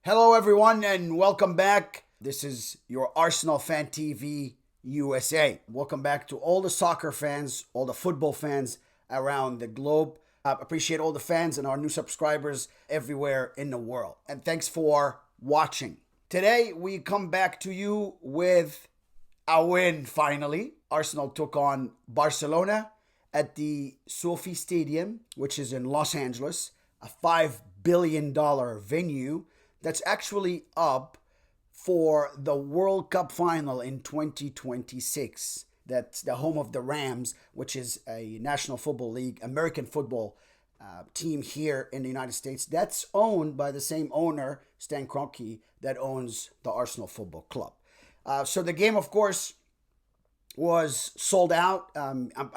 Hello, everyone, and welcome back. This is your Arsenal FanTV USA. Welcome back to all the soccer fans, all the football fans around the globe. Appreciate all the fans and our new subscribers everywhere in the world. And thanks for watching. Today, we come back to you with a win, finally. Arsenal took on Barcelona at the Sophie Stadium, which is in Los Angeles, a $5 billion venue that's actually up for the World Cup final in 2026. That's the home of the Rams, which is a National Football League, American football team here in the United States. That's owned by the same owner, Stan Kroenke, that owns the Arsenal Football Club. So the game, of course, was sold out.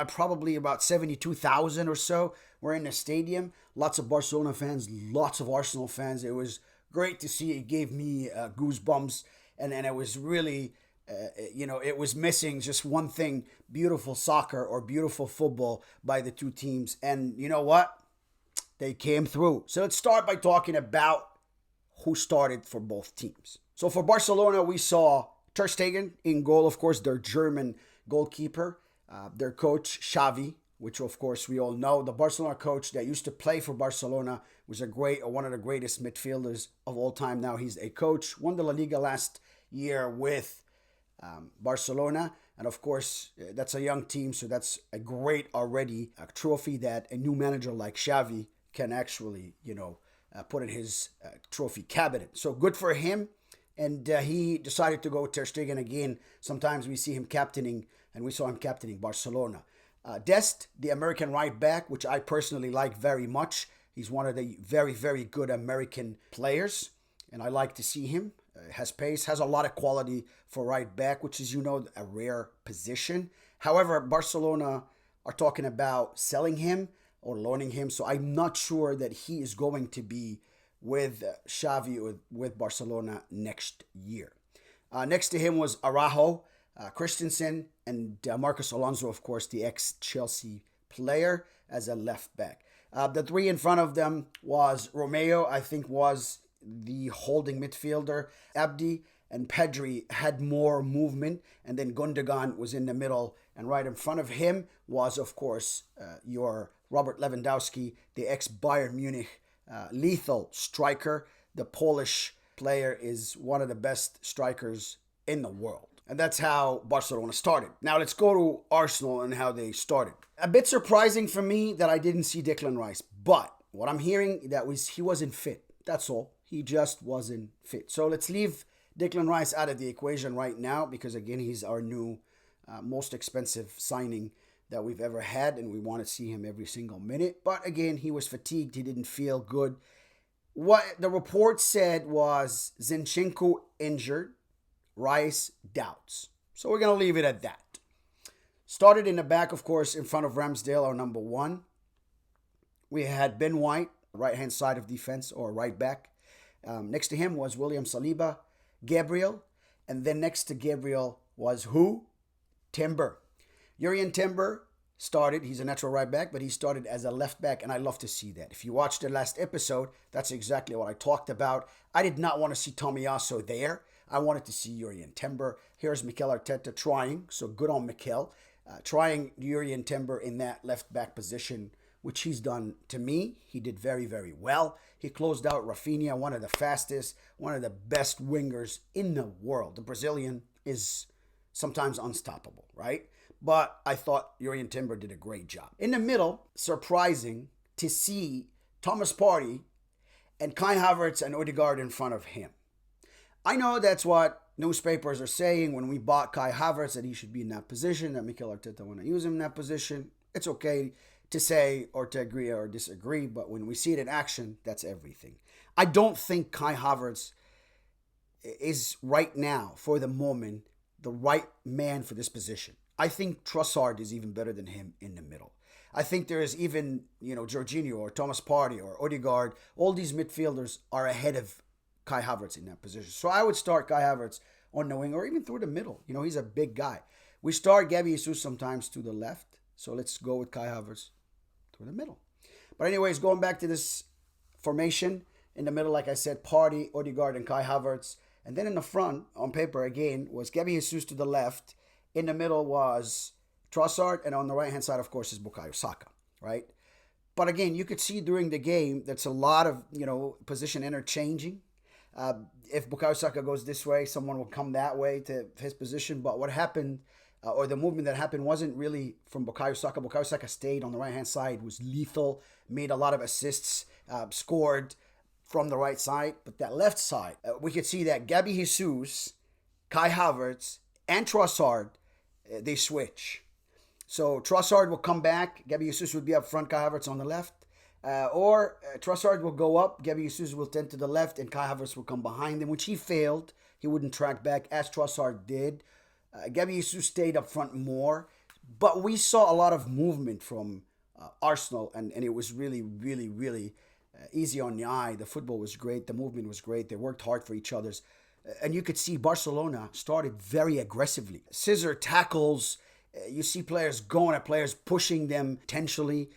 Probably about 72,000 or so were in the stadium. Lots of Barcelona fans, lots of Arsenal fans. It was great to see. It gave me goosebumps, and it was really, it was missing just one thing: beautiful soccer or beautiful football by the two teams. And you know what? They came through. So let's start by talking about who started for both teams. So for Barcelona, we saw Ter Stegen in goal, of course, their German goalkeeper, their coach Xavi, which of course we all know. The Barcelona coach that used to play for Barcelona was one of the greatest midfielders of all time. Now he's a coach, won the La Liga last year with Barcelona. And of course, that's a young team, so that's a great already a trophy that a new manager like Xavi can actually, put in his trophy cabinet. So good for him. And he decided to go with Ter Stegen again. Sometimes we see him captaining, and we saw him captaining Barcelona. Dest, the American right back, which I personally like very much. He's one of the very, very good American players, and I like to see him. Has pace, has a lot of quality for right back, which is, a rare position. However, Barcelona are talking about selling him or loaning him, so I'm not sure that he is going to be with Xavi or with Barcelona next year. Next to him was Araujo, Christensen, and Marcos Alonso, of course, the ex-Chelsea player, as a left back. The three in front of them was Romeo, I think was the holding midfielder. Abdi and Pedri had more movement, and then Gundogan was in the middle, and right in front of him was, of course, your Robert Lewandowski, the ex-Bayern Munich lethal striker. The Polish player is one of the best strikers in the world. And that's how Barcelona started. Now let's go to Arsenal and how they started. A bit surprising for me that I didn't see Declan Rice, but what I'm hearing he wasn't fit. That's all. He just wasn't fit. So let's leave Declan Rice out of the equation right now, because again, he's our new most expensive signing that we've ever had, and we want to see him every single minute. But again, he was fatigued. He didn't feel good. What the report said was Zinchenko injured, Rice doubts. So we're going to leave it at that. Started in the back, of course, in front of Ramsdale, our number one. We had Ben White, right-hand side of defense, or right back. Next to him was William Saliba, Gabriel, and then next to Gabriel was who? Timber. Jurrien Timber started. He's a natural right back, but he started as a left back, and I love to see that. If you watched the last episode, that's exactly what I talked about. I did not want to see Tomiyasu there. I wanted to see Jurrien Timber. Here's Mikel Arteta trying, so good on Mikel, trying Jurrien Timber in that left back position, which he's done to me. He did very, very well. He closed out Rafinha, one of the fastest, one of the best wingers in the world. The Brazilian is sometimes unstoppable, right? But I thought Jurrien Timber did a great job. In the middle, surprising to see Thomas Partey and Kai Havertz and Odegaard in front of him. I know that's what newspapers are saying when we bought Kai Havertz, that he should be in that position, that Mikel Arteta want to use him in that position. It's okay to say or to agree or disagree, but when we see it in action, that's everything. I don't think Kai Havertz is right now, for the moment, the right man for this position. I think Trossard is even better than him in the middle. I think there is even, Jorginho or Thomas Partey or Odegaard. All these midfielders are ahead of Kai Havertz in that position. So I would start Kai Havertz on the wing or even through the middle. He's a big guy. We start Gabby Jesus sometimes to the left. So let's go with Kai Havertz through the middle. But anyways, going back to this formation, In the middle, like I said, Partey, Odegaard, and Kai Havertz. And then in the front, on paper again, was Gabby Jesus to the left. In the middle was Trossard, and on the right-hand side, of course, is Bukayo Saka, right? But again, you could see during the game that's a lot of, position interchanging. If Bukayo Saka goes this way, someone will come that way to his position. But what happened, or the movement that happened, wasn't really from Bukayo Saka. Bukayo Saka stayed on the right-hand side, was lethal, made a lot of assists, scored from the right side. But that left side, we could see that Gabby Jesus, Kai Havertz, and Trossard, they switch. So Trossard will come back. Gabby Jesus would be up front. Kai Havertz on the left. Or Trossard will go up. Gabby Jesus will tend to the left. And Kai Havertz will come behind him, which he failed. He wouldn't track back as Trossard did. Gabby Jesus stayed up front more. But we saw a lot of movement from Arsenal. And it was really, really, really easy on the eye. The football was great. The movement was great. They worked hard for each other's. And you could see Barcelona started very aggressively. Scissor tackles. You see players going at players, pushing them potentially.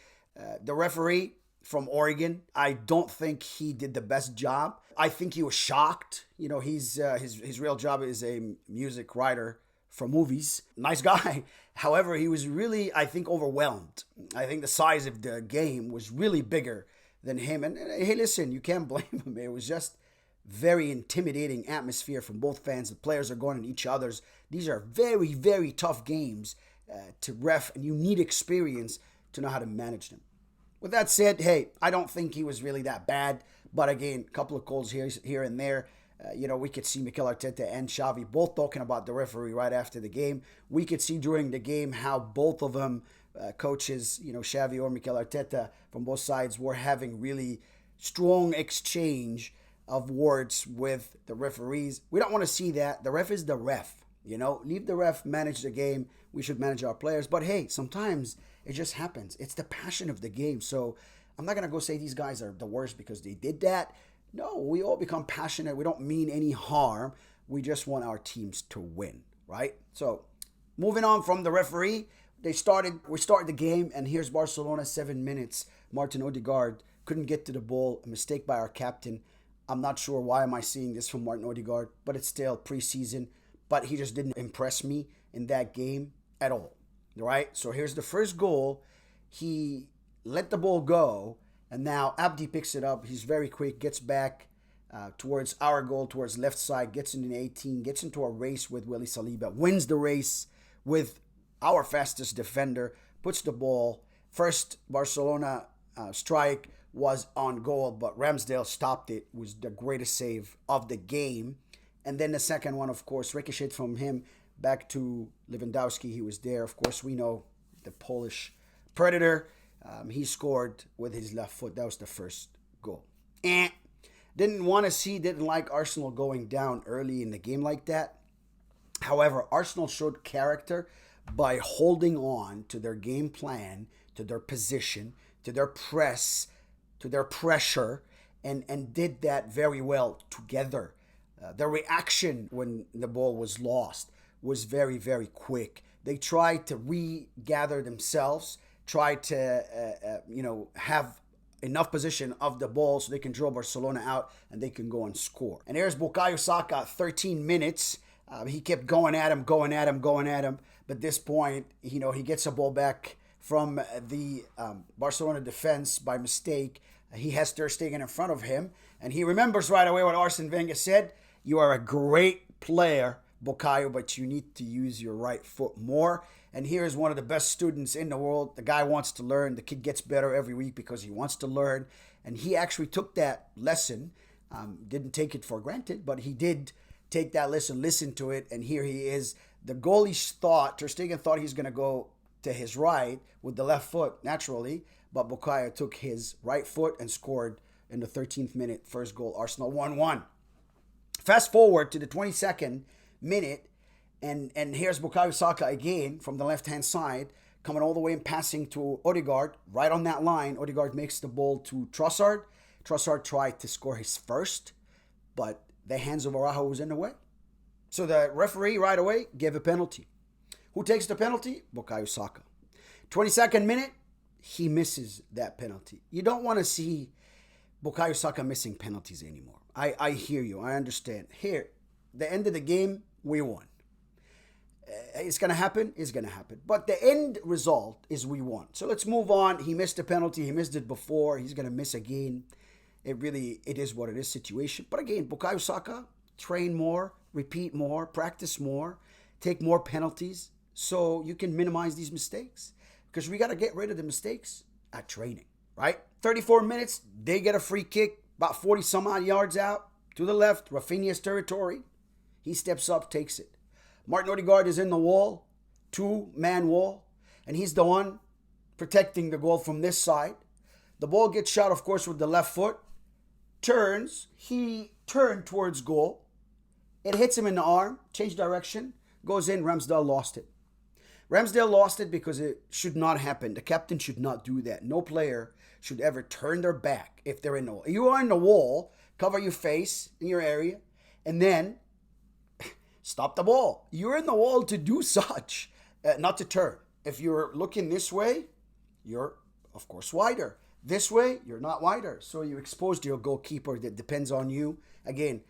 The referee from Oregon, I don't think he did the best job. I think he was shocked. He's his real job is a music writer for movies. Nice guy. However, he was really, I think, overwhelmed. I think the size of the game was really bigger than him. And hey, listen, you can't blame him. It was just very intimidating atmosphere from both fans. The players are going at each other's. These are very, very tough games to ref, and you need experience to know how to manage them. With that said, hey, I don't think he was really that bad. But again, a couple of calls here and there. We could see Mikel Arteta and Xavi both talking about the referee right after the game. We could see during the game how both of them, coaches, Xavi or Mikel Arteta, from both sides, were having really strong exchange of words with the referees. We don't want to see that. The ref is the ref. Leave the ref manage the game. We should manage our players. But hey, sometimes it just happens. It's the passion of the game. So I'm not going to go say these guys are the worst because they did that. No, we all become passionate. We don't mean any harm. We just want our teams to win, right? So moving on from the referee, we started the game, and here's Barcelona, 7 minutes. Martin Odegaard couldn't get to the ball. A mistake by our captain. I'm not sure why am I seeing this from Martin Odegaard, but it's still preseason. But he just didn't impress me in that game at all, right? So here's the first goal. He let the ball go, and now Abdi picks it up. He's very quick, gets back towards our goal, towards left side, gets into the 18, gets into a race with Willy Saliba, wins the race with our fastest defender, puts the ball. First Barcelona strike was on goal, but Ramsdale stopped it. It was the greatest save of the game. And then the second one, of course, ricocheted from him back to Lewandowski. He was there. Of course, we know the Polish Predator. He scored with his left foot. That was the first goal. Didn't like Arsenal going down early in the game like that. However, Arsenal showed character by holding on to their game plan, to their position, to their press, to their pressure, and did that very well together. The reaction when the ball was lost was very, very quick. They tried to regather themselves, tried to, have enough position of the ball so they can draw Barcelona out and they can go and score. And here's Bukayo Saka, 13 minutes. He kept going at him. But at this point, he gets a ball back from the Barcelona defense by mistake. He has Ter Stegen in front of him. And he remembers right away what Arsene Wenger said. You are a great player, Bukayo, but you need to use your right foot more. And here is one of the best students in the world. The guy wants to learn. The kid gets better every week because he wants to learn. And he actually took that lesson. Didn't take it for granted, but he did take that lesson, listen to it, and here he is. The goalie Ter Stegen thought he's going to go to his right with the left foot, naturally, but Bukayo took his right foot and scored in the 13th minute, first goal. Arsenal 1-1. Fast forward to the 22nd minute, and here's Bukayo Saka again from the left-hand side, coming all the way and passing to Odegaard, right on that line. Odegaard makes the ball to Trossard. Trossard tried to score his first, but the hands of Araujo was in the way. So the referee right away gave a penalty. Who takes the penalty? Bukayo Saka. 22nd minute, he misses that penalty. You don't want to see Bukayo Saka missing penalties anymore. I hear you. I understand. Here, the end of the game, we won. It's going to happen. It's going to happen. But the end result is we won. So let's move on. He missed a penalty. He missed it before. He's going to miss again. It is what it is situation. But again, Bukayo Saka, train more, repeat more, practice more, take more penalties so you can minimize these mistakes. Because we got to get rid of the mistakes at training, right? 34 minutes, they get a free kick, about 40 some odd yards out to the left, Rafinha's territory. He steps up, takes it. Martin Odegaard is in the wall, two-man wall, and he's the one protecting the goal from this side. The ball gets shot, of course, with the left foot. He turned towards goal. It hits him in the arm, changed direction, goes in. Ramsdale lost it. Ramsdale lost it because it should not happen. The captain should not do that. No player should ever turn their back if they're in the wall. You are in the wall, cover your face in your area, and then stop the ball. You're in the wall to do such, not to turn. If you're looking this way, you're, of course, wider. This way, you're not wider. So you exposed your goalkeeper. That depends on you. Again,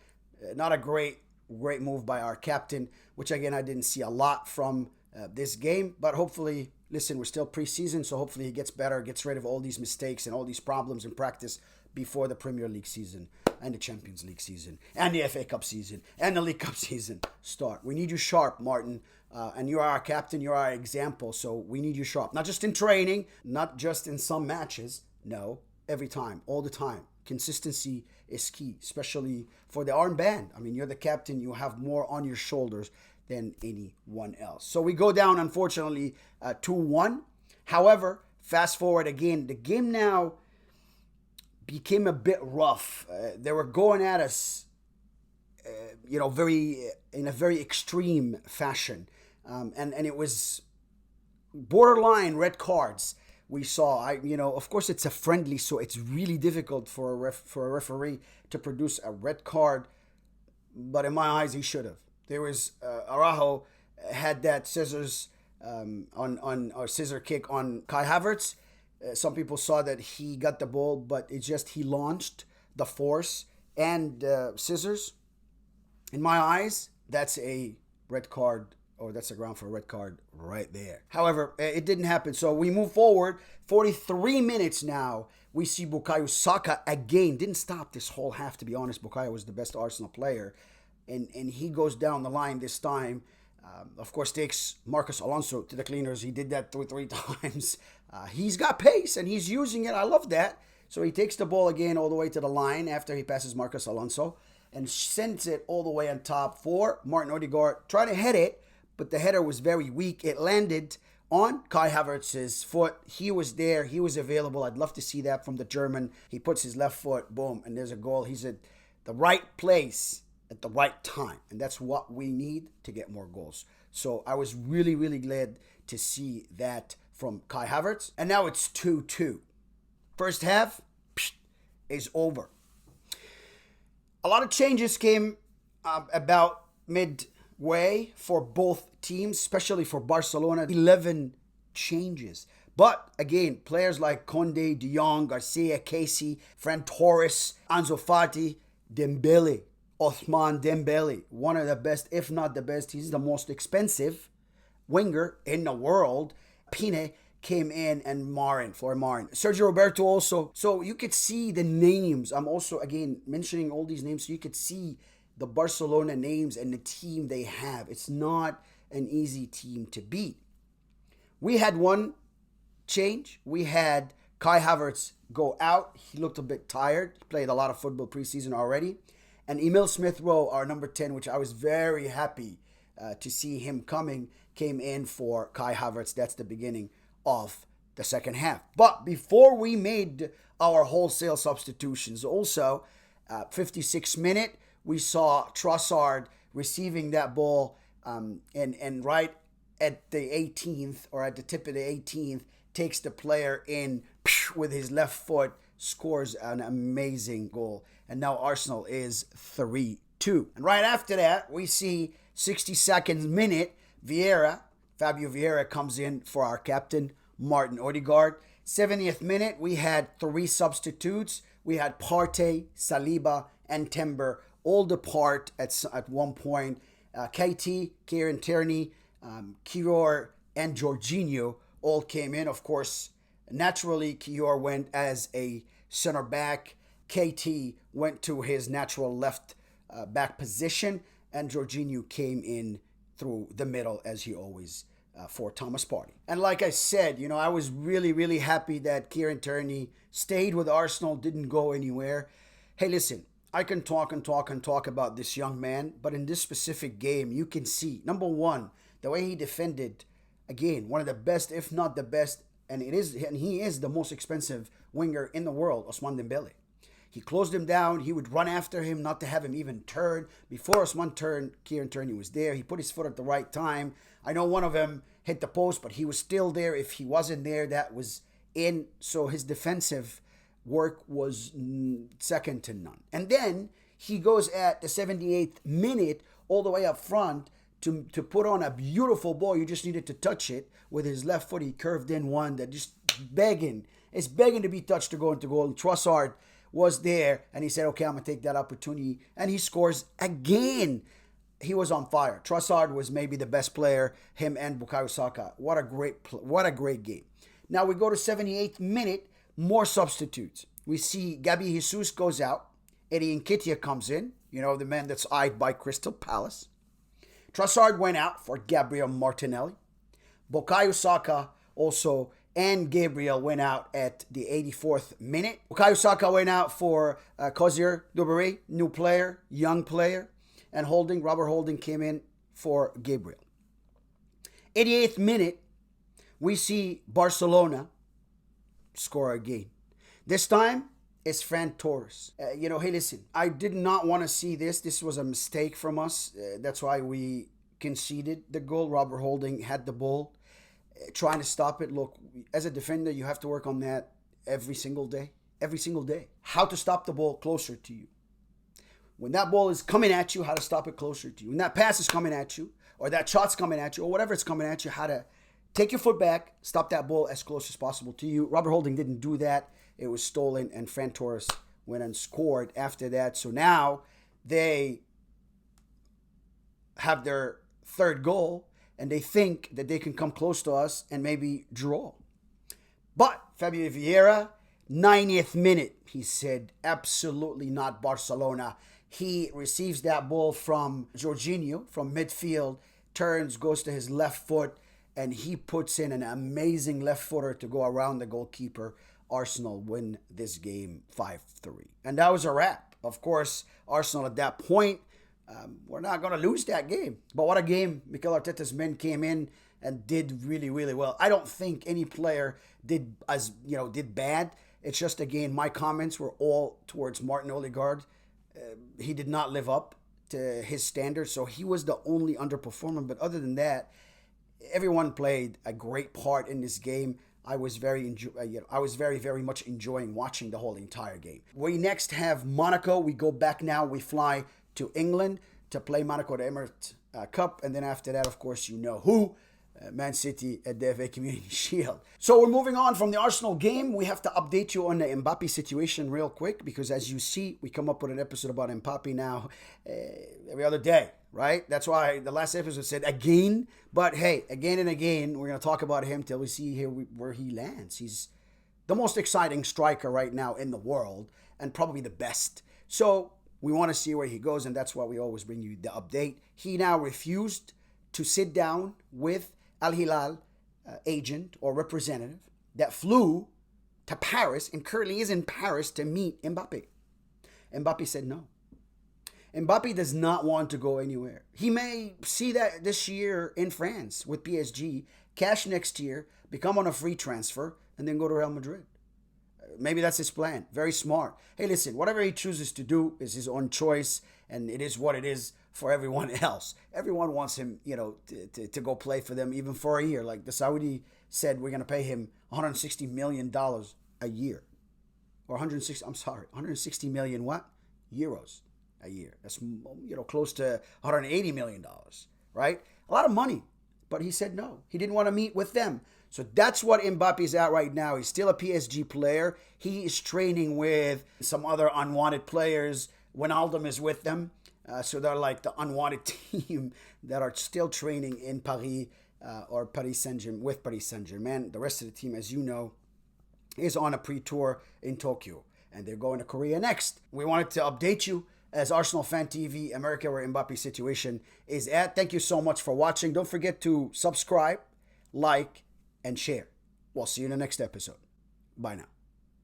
not a great move by our captain, which, again, I didn't see a lot from this game. But hopefully, listen, we're still preseason, so hopefully he gets better, gets rid of all these mistakes and all these problems in practice before the Premier League season and the Champions League season and the FA Cup season and the League Cup season start. We need you sharp, Martin. And you are our captain. You are our example. So we need you sharp. Not just in training, not just in some matches. No, every time, all the time. Consistency is key, especially for the armband. I mean, you're the captain. You have more on your shoulders than anyone else. So we go down, unfortunately, 2-1. However, fast forward again, the game now became a bit rough. They were going at us, in a very extreme fashion. And it was borderline red cards we saw. Of course, it's a friendly, so it's really difficult for a referee to produce a red card. But in my eyes, he should have. There was Araujo had that scissors scissor kick on Kai Havertz. Some people saw that he got the ball, but it's just he launched the force and scissors. In my eyes, that's a red card, or that's a ground for a red card right there. However, it didn't happen. So we move forward. 43 minutes now. We see Bukayo Saka again. Didn't stop this whole half, to be honest. Bukayo was the best Arsenal player. And he goes down the line this time. Of course, takes Marcus Alonso to the cleaners. He did that three times. He's got pace, and he's using it. I love that. So he takes the ball again all the way to the line after he passes Marcus Alonso and sends it all the way on top for Martin Odegaard. Trying to head it, but the header was very weak. It landed on Kai Havertz's foot. He was there. He was available. I'd love to see that from the German. He puts his left foot, boom, and there's a goal. He's at the right place at the right time. And that's what we need to get more goals. So I was really, really glad to see that from Kai Havertz. And now it's 2-2. First half is over. A lot of changes came about midway for both teams, especially for Barcelona. 11 changes. But again, players like Koundé, De Jong, Garcia, Casey, Fran Torres, Ansu Fati, Dembele, Ousmane Dembele, one of the best, if not the best. He's the most expensive winger in the world. Pine came in, and Florian Marin. Sergio Roberto also. So you could see the names. I'm also, again, mentioning all these names so you could see the Barcelona names and the team they have. It's not an easy team to beat. We had one change. We had Kai Havertz go out. He looked a bit tired. He played a lot of football preseason already. And Emil Smith-Rowe, our number 10, which I was very happy to see him came in for Kai Havertz. That's the beginning of the second half. But before we made our wholesale substitutions, also, 56th minute, we saw Trossard receiving that ball and right at the 18th, or at the tip of the 18th, takes the player in with his left foot, scores an amazing goal. And now Arsenal is 3-2. And right after that, we see 62nd minute, Fabio Vieira comes in for our captain, Martin Odegaard. 70th minute, we had 3 substitutes. We had Partey, Saliba, and Timber all depart at one point. KT, Kieran Tierney, Kior, and Jorginho all came in. Of course, naturally, Kior went as a center back. KT went to his natural left back position, and Jorginho came in through the middle as he always for Thomas Partey. And like I said, I was really, really happy that Kieran Tierney stayed with Arsenal, didn't go anywhere. Hey, listen, I can talk and talk and talk about this young man, but in this specific game, you can see, number one, the way he defended, again, one of the best, if not the best, and he is the most expensive winger in the world, Ousmane Dembele. He closed him down. He would run after him, not to have him even turn. Before Ousmane turned, Kieran Tierney was there. He put his foot at the right time. I know one of them hit the post, but he was still there. If he wasn't there, that was in. So his defensive work was second to none. And then he goes at the 78th minute all the way up front to put on a beautiful ball. You just needed to touch it with his left foot. He curved in one that just begging. It's begging to be touched to go into goal. And Trossard was there, and he said, okay, I'm going to take that opportunity. And he scores again. He was on fire. Trossard was maybe the best player, him and Bukayo Saka. What a great game. Now we go to 78th minute, more substitutes. We see Gabi Jesus goes out. Eddie Nketiah comes in, the man that's eyed by Crystal Palace. Trossard went out for Gabriel Martinelli. Bukayo Saka also and Gabriel went out at the 84th minute. Bukayo Saka went out for Kozier Duberry, new player, young player. And Robert Holding came in for Gabriel. 88th minute, we see Barcelona score again. This time, it's Fran Torres. Hey, listen, I did not want to see this. This was a mistake from us. That's why we conceded the goal. Robert Holding had the ball, trying to stop it. Look, as a defender, you have to work on that every single day. Every single day. How to stop the ball closer to you. When that ball is coming at you, how to stop it closer to you. When that pass is coming at you, or that shot's coming at you, or whatever it's coming at you, how to take your foot back, stop that ball as close as possible to you. Robert Holding didn't do that. It was stolen, and Fran Torres went and scored after that. So now they have their third goal, and they think that they can come close to us and maybe draw. But Fabio Vieira, 90th minute, he said, absolutely not Barcelona. He receives that ball from Jorginho from midfield, turns, goes to his left foot, and he puts in an amazing left footer to go around the goalkeeper. Arsenal win this game 5-3. And that was a wrap. Of course, Arsenal at that point, we're not going to lose that game. But what a game. Mikel Arteta's men came in and did really, really well. I don't think any player did bad. It's just, again, my comments were all towards Martin Odegaard. He did not live up to his standards, so he was the only underperformer. But other than that, everyone played a great part in this game. I was very, very much enjoying watching the whole entire game. We next have Monaco. We go back now. We fly to England to play Monaco the Emirates Cup, and then after that, of course, who. Man City at the FA Community Shield. So we're moving on from the Arsenal game. We have to update you on the MBAPPE situation real quick because as you see, we come up with an episode about MBAPPE now every other day, right? That's why the last episode said again. But hey, again and again, we're going to talk about him till we see where he lands. He's the most exciting striker right now in the world and probably the best. So we want to see where he goes, and that's why we always bring you the update. He now refused to sit down with Al Hilal agent or representative that flew to Paris and currently is in Paris to meet Mbappe. Mbappe said no. Mbappe does not want to go anywhere. He may see that this year in France with PSG, cash next year, become on a free transfer, and then go to Real Madrid. Maybe that's his plan. Very smart. Hey, listen, whatever he chooses to do is his own choice, and it is what it is for everyone else. Everyone wants him, to go play for them even for a year. Like the Saudi said, we're going to pay him $160 million a year. Or 160 million what? Euros a year. That's, close to $180 million, right? A lot of money. But he said no. He didn't want to meet with them. So that's what Mbappe is at right now. He's still a PSG player. He is training with some other unwanted players. Wijnaldum is with them. So they're like the unwanted team that are still training in Paris or Paris Saint-Germain, with Paris Saint-Germain. The rest of the team, as you know, is on a pre-tour in Tokyo. And they're going to Korea next. We wanted to update you as Arsenal Fan TV, America, where Mbappe's situation is at. Thank you so much for watching. Don't forget to subscribe, like, and share. We'll see you in the next episode. Bye now.